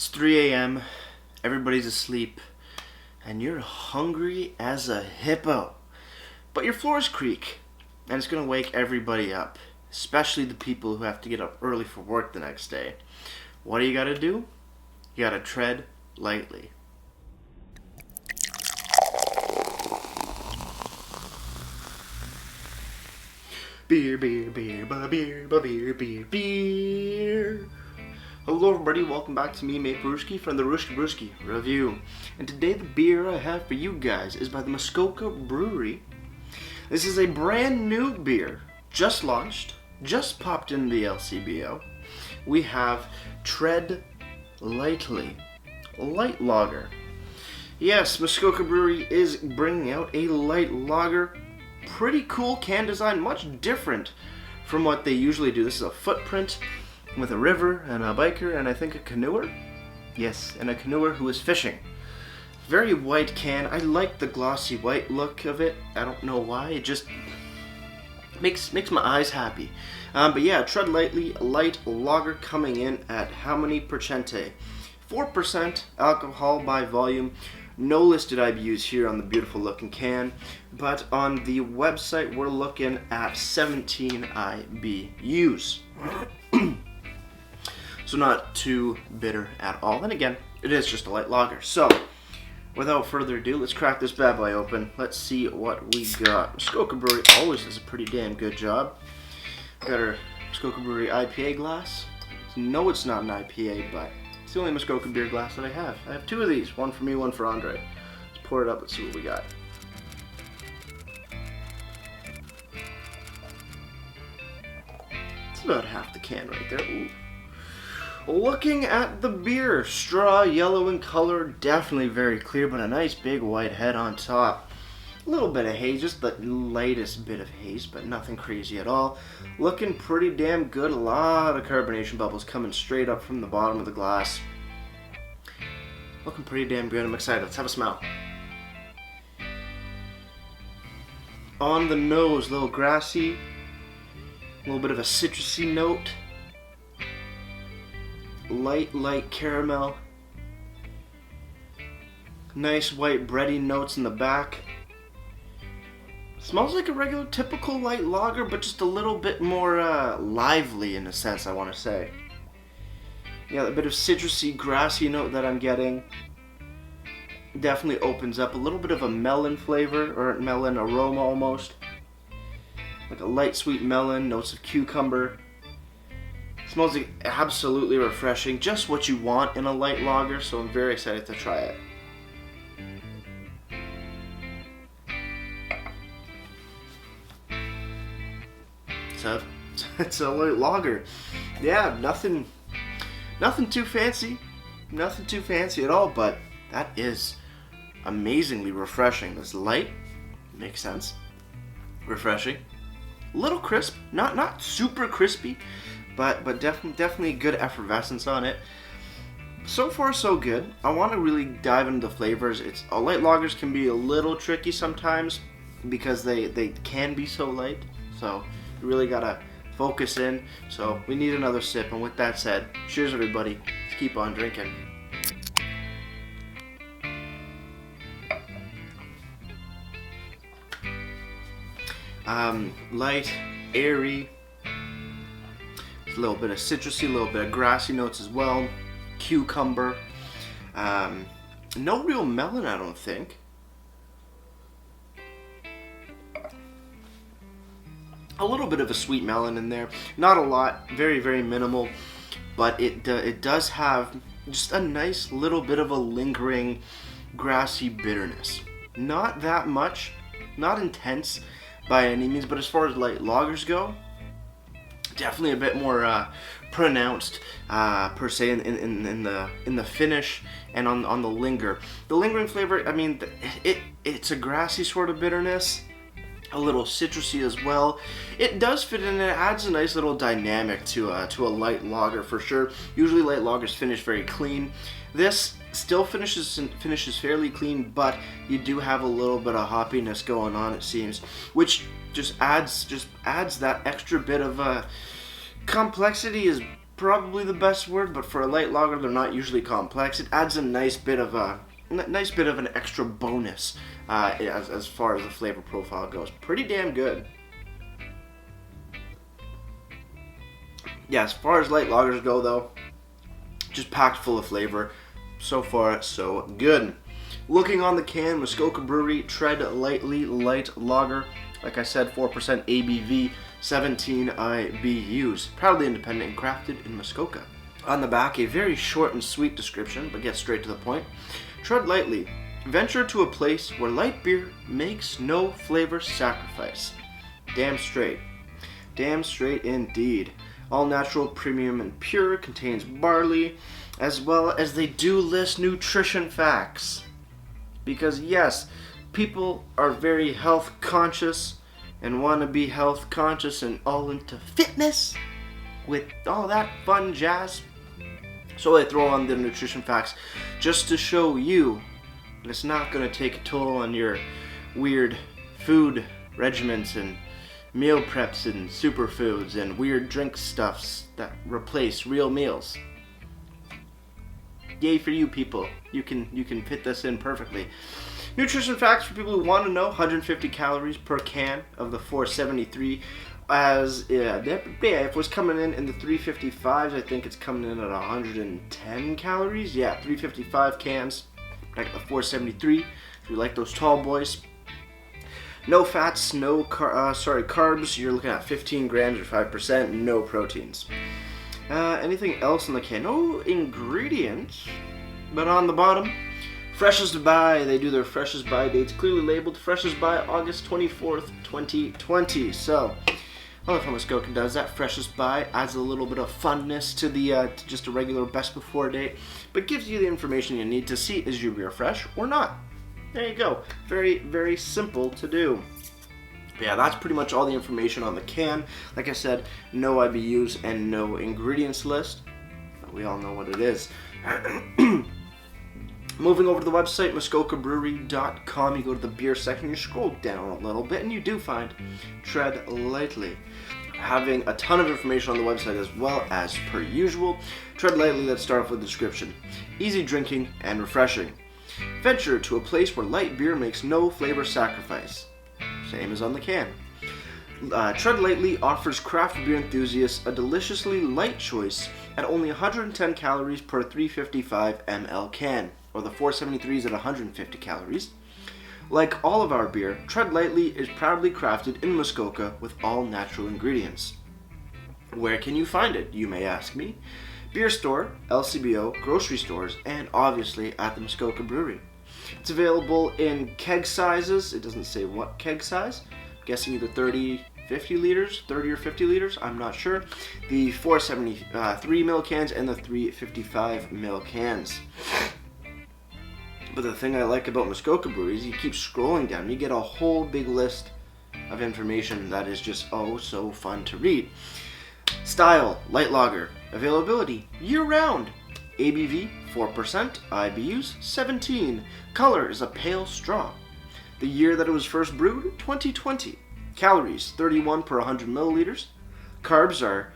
It's 3 a.m., everybody's asleep, and you're hungry as a hippo. But your floors creak, and it's going to wake everybody up, especially the people who have to get up early for work the next day. What do you got to do? You got to tread lightly. Beer, beer, beer, beer, beer, beer, beer. Hello everybody, welcome back to me, Mate Brewski from the Brewski Review. And today the beer I have for you guys is by the Muskoka Brewery. This is a brand new beer, just launched, just popped in the LCBO. We have Tread Lightly, light lager. Yes, Muskoka Brewery is bringing out a light lager. Pretty cool can design, much different from what they usually do. This is a footprint with a river and a biker and I think a canoer. Yes, and a canoer who is fishing. Very white can. I like the glossy white look of it. I don't know why. It just makes my eyes happy. But yeah, Tread Lightly, light lager coming in at how many percente? 4% alcohol by volume. No listed IBUs here on the beautiful looking can, but on the website we're looking at 17 IBUs. So not too bitter at all. And again, it is just a light lager. So, without further ado, let's crack this bad boy open. Let's see what we got. Muskoka Brewery always does a pretty damn good job. Got our Muskoka Brewery IPA glass. No, it's not an IPA, but it's the only Muskoka beer glass that I have. I have two of these, one for me, one for Andre. Let's pour it up and see what we got. It's about half the can right there. Ooh. Looking at the beer, straw yellow in color, definitely very clear, but a nice big white head on top. A little bit of haze, just the lightest bit of haze, but nothing crazy at all. Looking pretty damn good. A lot of carbonation bubbles coming straight up from the bottom of the glass. Looking pretty damn good. I'm excited. Let's have a smell. On the nose, a little grassy, a little bit of a citrusy note. Light caramel. Nice white bready notes in the back. Smells like a regular typical light lager, but just a little bit more lively in a sense, I want to say. Yeah, a bit of citrusy, grassy note that I'm getting. Definitely opens up a little bit of a melon flavor, or melon aroma almost. Like a light sweet melon, notes of cucumber. Smells like absolutely refreshing, just what you want in a light lager, so I'm very excited to try it. It's a light lager. Yeah, nothing too fancy. Nothing too fancy at all, but that is amazingly refreshing. This light makes sense. Refreshing. A little crisp, not super crispy, but definitely good effervescence on it. So far so good. I want to really dive into the flavors. Light lagers can be a little tricky sometimes because they can be so light. So you really gotta focus in. So we need another sip. And with that said, cheers everybody. Let's keep on drinking. Light, airy. A little bit of citrusy, a little bit of grassy notes as well. Cucumber. No real melon, I don't think. A little bit of a sweet melon in there. Not a lot. Very, very minimal. But it does have just a nice little bit of a lingering grassy bitterness. Not that much. Not intense by any means. But as far as light lagers go, definitely a bit more pronounced per se in the finish and on the linger. The lingering flavor, I mean, it's a grassy sort of bitterness, a little citrusy as well. It does fit in and it adds a nice little dynamic to a light lager for sure. Usually light lagers finish very clean. This still finishes fairly clean, but you do have a little bit of hoppiness going on, it seems, which just adds that extra bit of complexity is probably the best word, but for a light lager, they're not usually complex. It adds a nice bit of an extra bonus as far as the flavor profile goes. Pretty damn good. Yeah, as far as light lagers go, though, just packed full of flavor. So far, so good. Looking on the can, Muskoka Brewery Tread Lightly Light Lager. Like I said, 4% ABV, 17 IBUs. Proudly independent and crafted in Muskoka. On the back, a very short and sweet description, but gets straight to the point. Tread lightly. Venture to a place where light beer makes no flavor sacrifice. Damn straight. Damn straight indeed. All natural, premium, and pure, contains barley, as well as they do list nutrition facts. Because yes, people are very health conscious and want to be health conscious and all into fitness with all that fun jazz. So I throw on the nutrition facts just to show you that it's not going to take a toll on your weird food regimens and meal preps and superfoods and weird drink stuffs that replace real meals. Yay for you people. You can fit this in perfectly. Nutrition facts for people who want to know: 150 calories per can of the 473. If it was coming in the 355s, I think it's coming in at 110 calories. Yeah, 355 cans, like the 473. If you like those tall boys. No fats, no carbs. You're looking at 15 grams or 5%. No proteins. Anything else in the can? No ingredients. But on the bottom, freshest by. They do their freshest by dates clearly labeled. Freshest by August 24th, 2020. So, I love how Muskoka does that. Freshest by adds a little bit of funness to the to just a regular best before date, but gives you the information you need to see is your beer fresh or not. There you go. Very, very simple to do. But yeah, that's pretty much all the information on the can. Like I said, no IBUs and no ingredients list. But we all know what it is. Moving over to the website, muskokabrewery.com, you go to the beer section, you scroll down a little bit, and you do find Tread Lightly. Having a ton of information on the website as well as per usual. Tread Lightly, let's start off with the description. Easy drinking and refreshing. Venture to a place where light beer makes no flavor sacrifice. Same as on the can. Tread Lightly offers craft beer enthusiasts a deliciously light choice at only 110 calories per 355 ml can, or the 473s at 150 calories. Like all of our beer, Tread Lightly is proudly crafted in Muskoka with all natural ingredients. Where can you find it, you may ask me? Beer store, LCBO, grocery stores, and obviously at the Muskoka Brewery. It's available in keg sizes. It doesn't say what keg size. I'm guessing either 30 or 50 liters, I'm not sure. The 473 ml cans and the 355 ml cans. But the thing I like about Muskoka Brewery is you keep scrolling down, you get a whole big list of information that is just oh so fun to read. Style, light lager. Availability, year-round. ABV, 4%. IBUs, 17. Color is a pale straw. The year that it was first brewed, 2020. Calories, 31 per 100 milliliters. Carbs are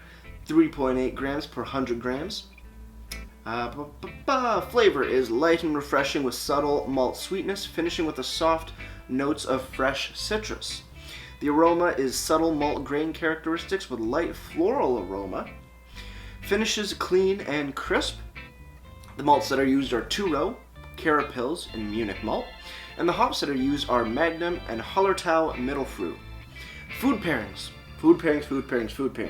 3.8 grams per 100 grams. Flavor is light and refreshing with subtle malt sweetness, finishing with the soft notes of fresh citrus. The aroma is subtle malt grain characteristics with light floral aroma. Finishes clean and crisp. The malts that are used are Two-Row, Carapils, and Munich malt. And the hops that are used are Magnum and Hallertau Mittelfrüh. Food pairings.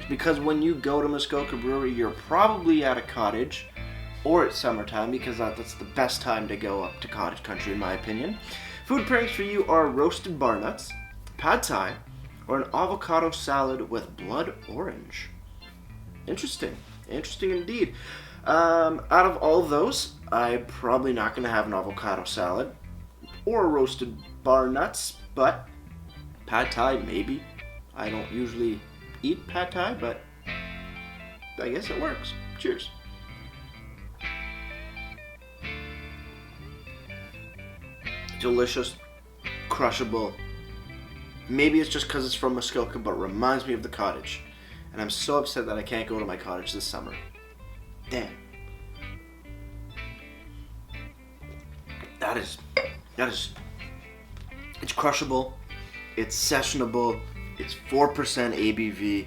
Because when you go to Muskoka Brewery, you're probably at a cottage or it's summertime, because that's the best time to go up to cottage country in my opinion. Food pairings for you are roasted bar nuts, pad thai, or an avocado salad with blood orange. Interesting indeed. Out of all of those, I'm probably not going to have an avocado salad or roasted bar nuts, but pad thai maybe. I don't usually eat pad thai, but I guess it works. Cheers. Delicious, crushable. Maybe it's just because it's from Muskoka, but it reminds me of the cottage. And I'm so upset that I can't go to my cottage this summer. Damn. That is, it's crushable, it's sessionable, it's 4% ABV.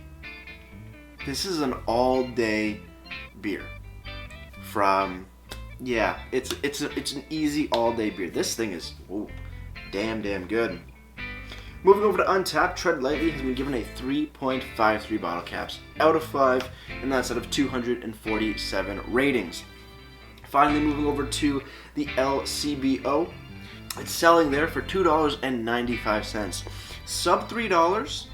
This is an all-day beer. From, yeah, it's an easy all-day beer. This thing is, damn good. Moving over to Untapped, Tread Lightly has been given a 3.53 bottle caps out of 5, and that's out of 247 ratings. Finally, moving over to the LCBO, it's selling there for $2.95. Sub $3.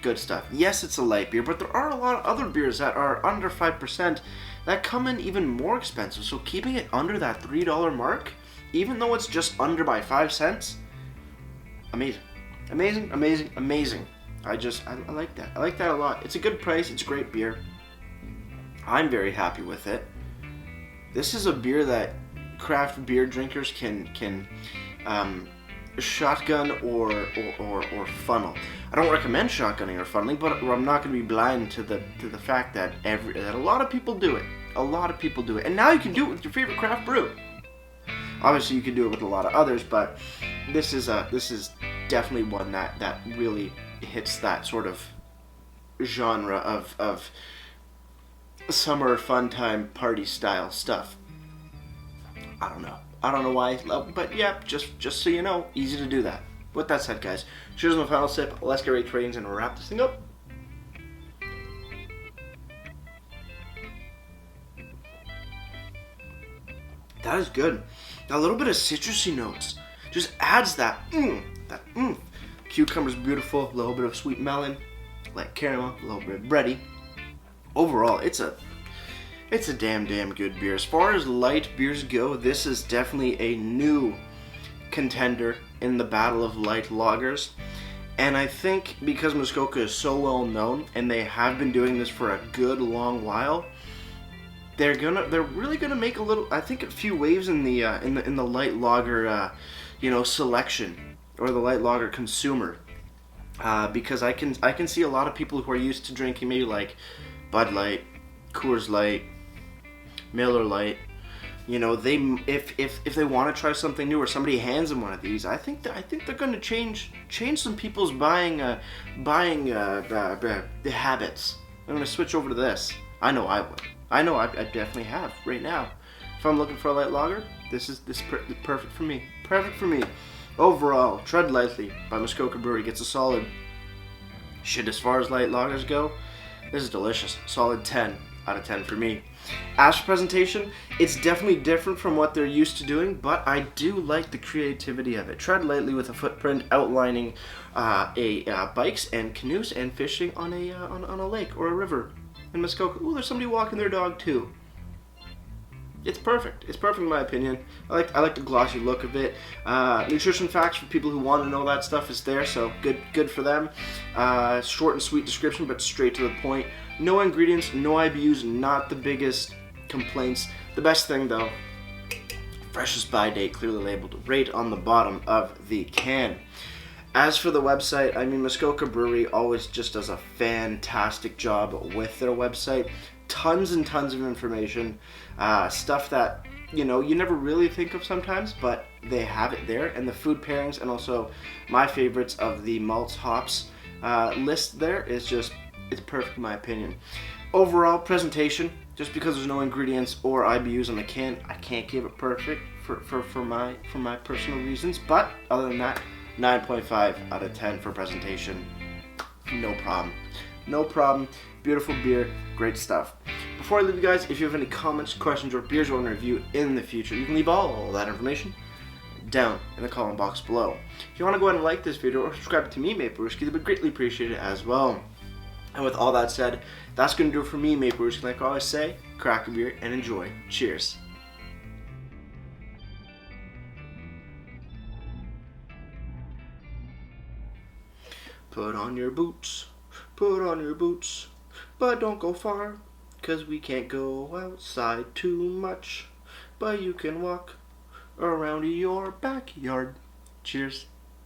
Good stuff. Yes, it's a light beer, but there are a lot of other beers that are under 5% that come in even more expensive. So keeping it under that $3 mark, even though it's just under by 5 cents, amazing. I like that. I like that a lot. It's a good price. It's a great beer. I'm very happy with it. This is a beer that craft beer drinkers can shotgun or funnel. I don't recommend shotgunning or funneling, but I'm not going to be blind to the fact that a lot of people do it. And now you can do it with your favorite craft brew. Obviously, you can do it with a lot of others, but this is definitely one that really hits that sort of genre of summer fun time party style stuff. I don't know why, but yeah, just so you know, easy to do that. With that said, guys, cheers on the final sip. Let's get rate ratings and wrap this thing up. That is good. A little bit of citrusy notes just adds that Cucumber's beautiful, a little bit of sweet melon, like caramel, a little bit bready. Overall, it's a damn good beer. As far as light beers go, this is definitely a new contender in the battle of light lagers. And I think because Muskoka is so well known and they have been doing this for a good long while, they're really gonna make a few waves in the light lager selection, or the light lager consumer. Because I can see a lot of people who are used to drinking maybe like Bud Light, Coors Light, Miller Light. If they want to try something new, or somebody hands them one of these, I think they're going to change some people's buying the habits. I'm going to switch over to this. I know I would. I know I definitely have right now. If I'm looking for a light lager, this is perfect for me. Perfect for me. Overall, Tread Lightly by Muskoka Brewery gets a solid shit. As far as light lagers go, this is delicious. Solid 10 out of 10 for me. As for presentation, it's definitely different from what they're used to doing, but I do like the creativity of it. Tread lightly with a footprint outlining bikes and canoes and fishing on a lake or a river in Muskoka. Ooh, there's somebody walking their dog too. It's perfect. It's perfect in my opinion. I like the glossy look of it. Nutrition facts for people who want to know that stuff is there, so good for them. Short and sweet description, but straight to the point. No ingredients, no IBUs, not the biggest complaints. The best thing though, freshest by date, clearly labeled right on the bottom of the can. As for the website, Muskoka Brewery always just does a fantastic job with their website. Tons and tons of information, stuff that you never really think of sometimes, but they have it there. And the food pairings, and also my favorites of the malts, hops list there is it's perfect in my opinion. Overall presentation, just because there's no ingredients or IBUs on the can, I can't give it perfect for my personal reasons. But other than that, 9.5 out of 10 for presentation. No problem. Beautiful beer, great stuff. Before I leave you guys, if you have any comments, questions, or beers you want to review in the future, you can leave all that information down in the comment box below. If you want to go ahead and like this video or subscribe to me, Mate Brewski, that would be greatly appreciated as well. And with all that said, that's going to do it for me, Mate Brewski. Like I always say, crack a beer and enjoy. Cheers. Put on your boots, but don't go far, 'cause we can't go outside too much, but you can walk around your backyard. Cheers.